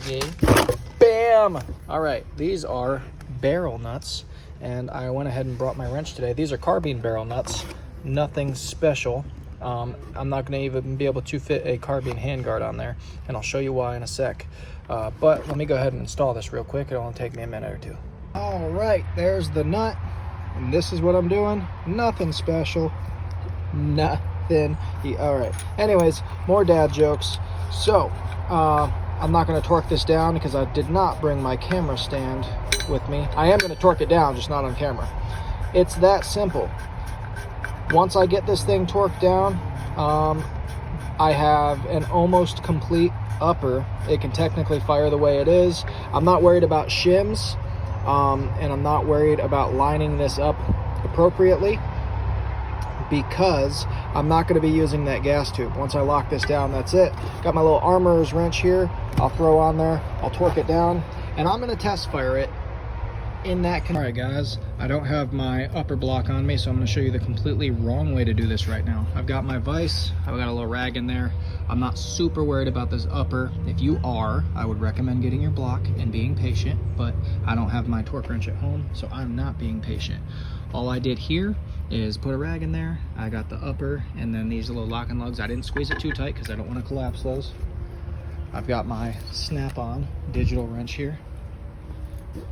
Yay. Bam! All right, these are barrel nuts, and I went ahead and brought my wrench today. These are carbine barrel nuts, nothing special. I'm not going to even be able to fit a carbine handguard on there, and I'll show you why in a sec. But let me go ahead and install this real quick. It'll only take me a minute or two. All right, there's the nut, and this is what I'm doing. Nothing special, nothing. All right, anyways, more dad jokes. So I'm not going to torque this down because I did not bring my camera stand with me. I am going to torque it down, just not on camera. It's that simple. Once I get this thing torqued down, I have an almost complete upper. It can technically fire the way it is. I'm not worried about shims, and I'm not worried about lining this up appropriately because I'm not going to be using that gas tube. Once I lock this down, that's it. Got my little armorer's wrench here. I'll throw on there. I'll torque it down, and I'm going to test fire it in that. All right, guys, I don't have my upper block on me, so I'm going to show you the completely wrong way to do this right now. I've got my vise. I've got a little rag in there. I'm not super worried about this upper. If you are, I would recommend getting your block and being patient, but I don't have my torque wrench at home, so I'm not being patient. All I did here is put a rag in there. I got the upper and then these little locking lugs. I didn't squeeze it too tight because I don't want to collapse those. I've got my snap-on digital wrench here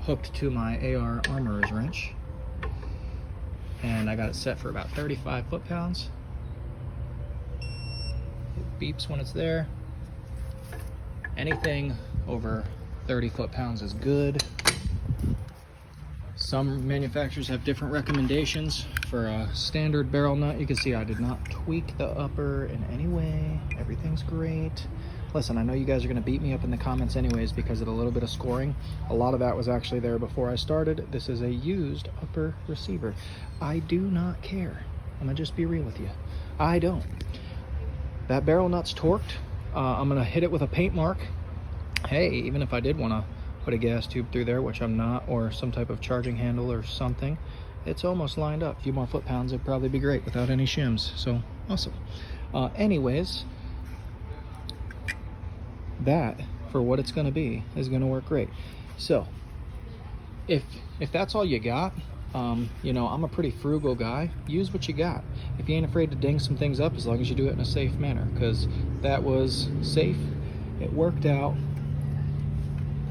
hooked to my AR armorer's wrench, and I got it set for about 35 foot-pounds. It beeps when it's there. Anything over 30 foot-pounds is good. Some manufacturers have different recommendations for a standard barrel nut. You can see I did not tweak the upper in any way. Everything's great. Listen, I know you guys are going to beat me up in the comments anyways because of a little bit of scoring. A lot of that was actually there before I started. This is a used upper receiver. I do not care. I'm going to just be real with you. I don't. That barrel nut's torqued. I'm going to hit it with a paint mark. Hey, even if I did want to put a gas tube through there, which I'm not, or some type of charging handle or something, it's almost lined up. A few more foot-pounds, it'd probably be great without any shims. So, awesome. Anyways, that, for what it's going to be, is going to work great. So if that's all you got, you know, I'm a pretty frugal guy. Use what you got. If you ain't afraid to ding some things up, as long as you do it in a safe manner, because that was safe. It worked out.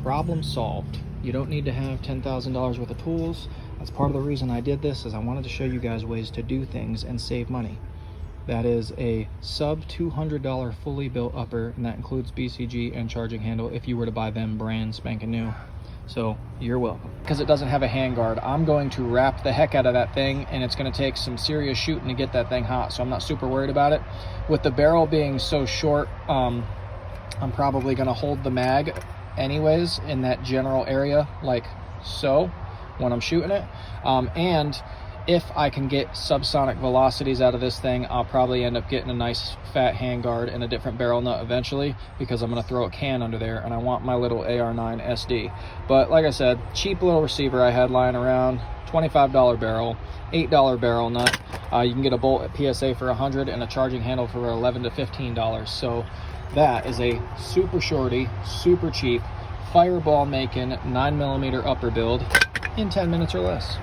Problem solved. You don't need to have $10,000 worth of tools. That's part of the reason I did this, is I wanted to show you guys ways to do things and save money. That is a sub $200 fully built upper, and that includes BCG and charging handle if you were to buy them brand spanking new. So you're welcome. Because it doesn't have a handguard, I'm going to wrap the heck out of that thing, and it's going to take some serious shooting to get that thing hot, so I'm not super worried about it. With the barrel being so short, I'm probably going to hold the mag anyways in that general area like so when I'm shooting it, and if I can get subsonic velocities out of this thing, I'll probably end up getting a nice fat handguard and a different barrel nut eventually, because I'm going to throw a can under there and I want my little AR9 SD. But like I said, cheap little receiver I had lying around, $25 barrel, $8 barrel nut. You can get a bolt at PSA for $100 and a charging handle for $11 to $15. So that is a super shorty, super cheap, fireball making 9mm upper build in 10 minutes or less.